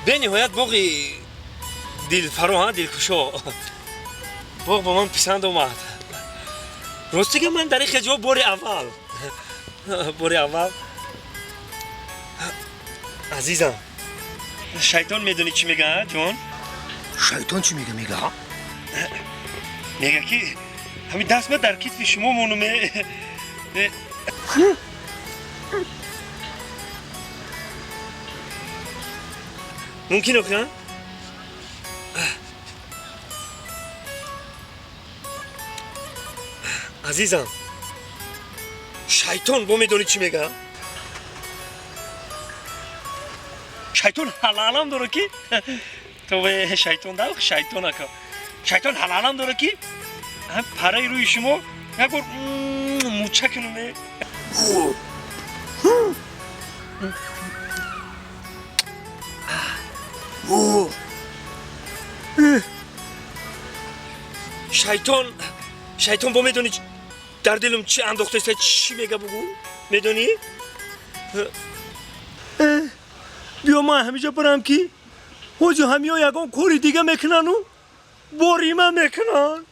به نهایت باقی دلفرو دلکشا باغ با من پسند اومد راستی که من در این خجاب بار اول عزیزم شیطان میدونی چی میگه جون؟ شیطان چی میگه؟ میگه که همین دست در کتف شما مونومه ممکنه که؟ عزیزم شیطان با میدونی چی میگه؟ شیطان حلالم داره کی؟ تو به شیطان داره شیطان اکا شیطان حلالم داره کی؟ پرای روی شما نگور موچه کنونه شیطان با میدونی در دلم چی انداخته است چی میگه بگو میدونی بیا ما همیشه برم کی حاجی همیا یگان کوری دیگه میکنن و باری من میکنن